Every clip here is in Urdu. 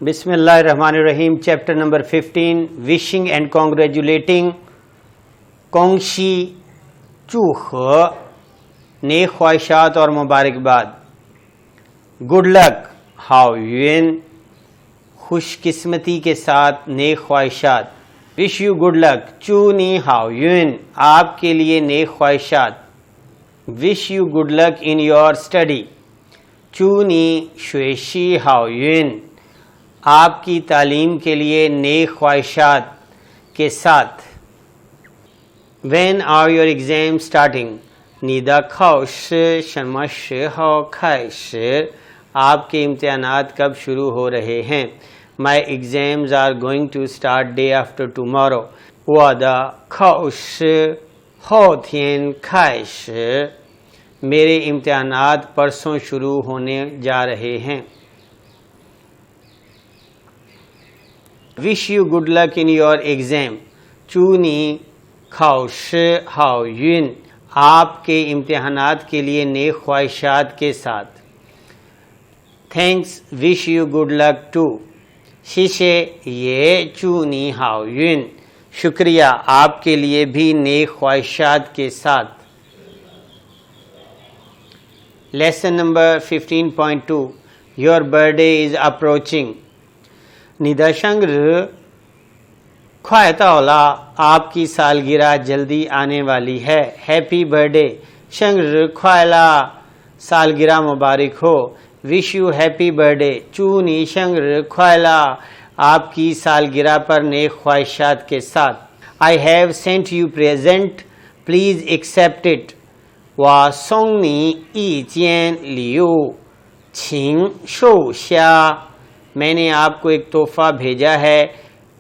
بسم اللہ الرحمن الرحیم. Chapter number 15 wishing and congratulating. کونگشی چوخ نیک خواہشات اور مبارکباد. گڈ لک ہاؤ یون خوش قسمتی کے ساتھ نیک خواہشات. وش یو گڈ لک چونی ہاؤ یون آپ کے لیے نیک خواہشات. Wish you good luck in your study. چونی شویشی ہاؤ یون آپ کی تعلیم کے لیے نیک خواہشات کے ساتھ. When are your exam starting. نیدا کھوش شمش ہاؤ خائش آپ کے امتحانات کب شروع ہو رہے ہیں. My exams are going to start day after tomorrow. وادا کھوش ہو تھین خائش میرے امتحانات پرسوں شروع ہونے جا رہے ہیں. Wish you good luck in your exam. چونی کھوش ہاؤ یون آپ کے امتحانات کے لیے نیک خواہشات کے ساتھ. Thanks wish you good luck too. شیشے یہ چونی ہاؤ یون شکریہ آپ کے لیے بھی نیک خواہشات کے ساتھ. Lesson number 15.2 your birthday is approaching. نیدا شنگر خوائتا اولا آپ کی سالگرہ جلدی آنے والی ہے. ہیپی برتھ ڈے شنگر خوائلا سالگرہ مبارک ہو. Wish you happy birthday چونی شنگر خوائلا آپ کی سالگرہ پر نیک خواہشات کے ساتھ. I have sent you present please accept it. وا سونگنی ای جین لیو چھنگ شو شیا میں نے آپ کو ایک تحفہ بھیجا ہے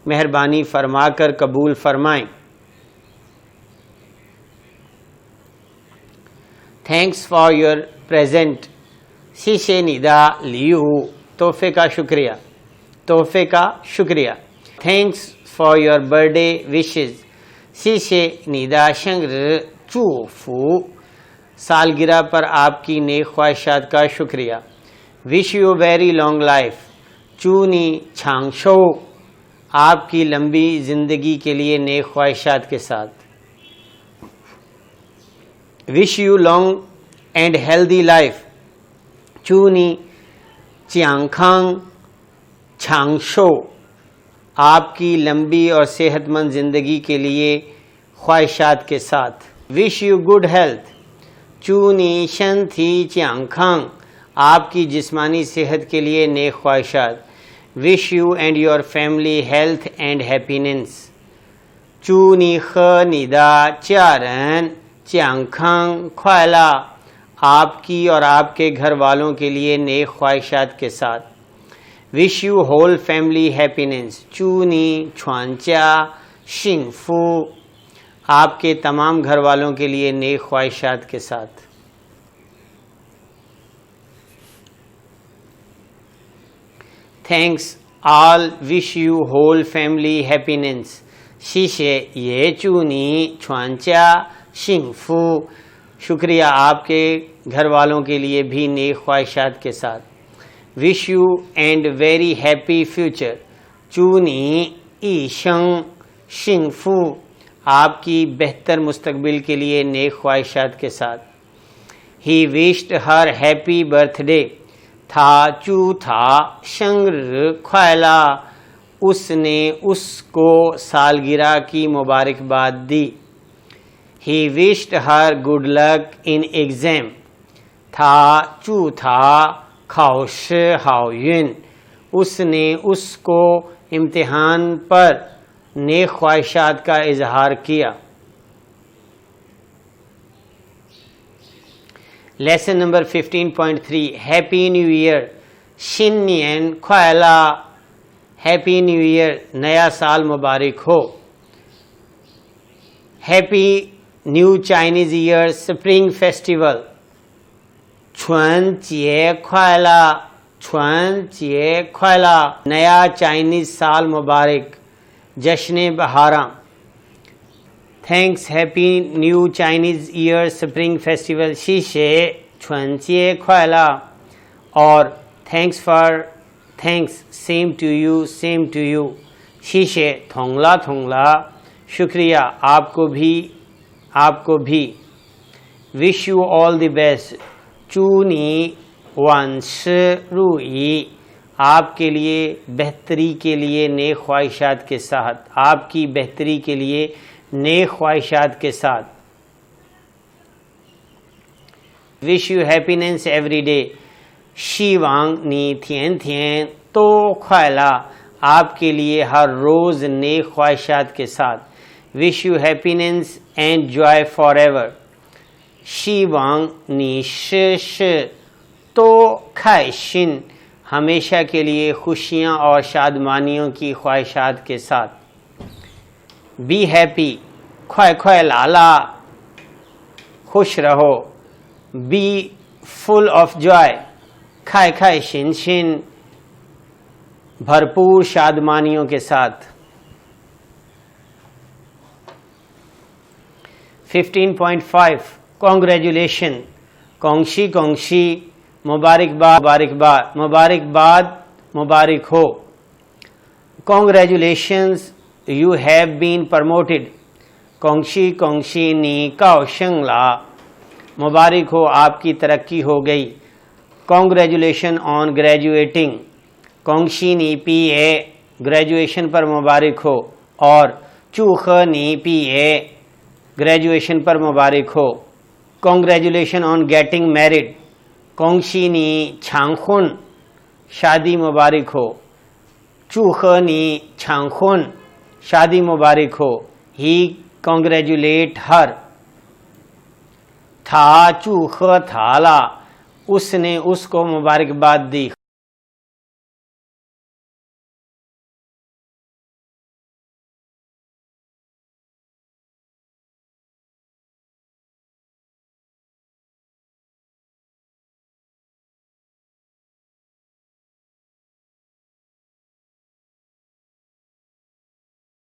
مہربانی فرما کر قبول فرمائیں. Thanks for your present. شیشے نیدا لیو تحفے کا شکریہ. تحفے کا شکریہ. Thanks for your birth day wishes. شیشے نیدا شنگر چوفو سالگرہ پر آپ کی نیک خواہشات کا شکریہ. Wish you very long life. چونی چھانگ شو آپ کی لمبی زندگی کے لیے نیک خواہشات کے ساتھ. Wish you long and healthy life. چونی چیانگ کھانگ چھانگ شو آپ کی لمبی اور صحت مند زندگی کے لیے خواہشات کے ساتھ. Wish you good health. چونی شن تھی چیانگ کھانگ آپ کی جسمانی صحت کے لیے نیک خواہشات. Wish you and your family health and happiness. چونی خ نیدا چارن چیانگ کھانگ خوائلا آپ کی اور آپ کے گھر والوں کے لیے نیک خواہشات کے ساتھ. Wish you whole family happiness. چونی چھوانچا شنگ فو آپ کے تمام گھر والوں کے لیے نیک خواہشات کے ساتھ. Thanks all wish you whole family happiness. شیشے یہ چونی چھوانچا شنگ فو شکریہ آپ کے گھر والوں کے لیے بھی نیک خواہشات کے ساتھ. Wish you and very happy future. چونی ای شنگ شنگ فو آپ کی بہتر مستقبل کے لیے نیک خواہشات کے ساتھ. ہی وشڈ ہر ہیپی برتھ ڈے. تھا چو تھا شنگر خوائلا اس نے اس کو سالگرہ کی مبارکباد دی. ہی وشڈ ہر گڈ لک ان ایگزام. تھا چو تھا کھوش ہاؤ یون اس نے اس کو امتحان پر نیک خواہشات کا اظہار کیا. Lesson number 15.3 happy new year. شن نین خوائلا ہیپی نیو ایئر نیا سال مبارک ہو. Happy new Chinese year spring festival. چھون چیے خوائلا چھون چیے خوائلا نیا چائنیز سال مبارک جشن بہاراں. Thanks happy new Chinese year spring festival. شیشے چھون چیے خوائلا اور thanks, same to you, same to you. 谢谢，同啦同啦，شکریہ آپ کو بھی. wish you all the best. 祝你万事如意. آپ کے لیے بہتری کے لیے نیک خواہشات کے ساتھ، آپ کی بہتری کے لیے نیک خواہشات کے ساتھ. wish you happiness every day. 希望你天天都快乐. آپ کے لیے ہر روز نیک خواہشات کے ساتھ. wish you happiness and joy forever. 希望你事事都开心. ہمیشہ کے لیے خوشیاں اور شادمانیوں کی خواہشات کے ساتھ. be happy. 快快乐乐，خوش رہو. be full of joy. 开开心心، بھرپور شادمانیوں کے ساتھ. 15.5 Congratulation. کونگشی کونگشی، مبارکباد مبارکباد مبارکباد مبارک ہو. Congratulations, you have been promoted. 恭喜恭喜你高升了，مبارک ہو آپ کی ترقی ہو گئی. Congratulation on graduating. 恭喜你毕业，گریجویشن پر مبارک ہو. اور 祝贺你毕业，گریجویشن پر مبارک ہو. Congratulation on getting married. 恭喜你抢婚，شادی Mubarak who. 祝贺你抢婚，شادی Mubarak who. He congratulate her. 他祝贺她了，اس نے اس کو مبارکباد دی.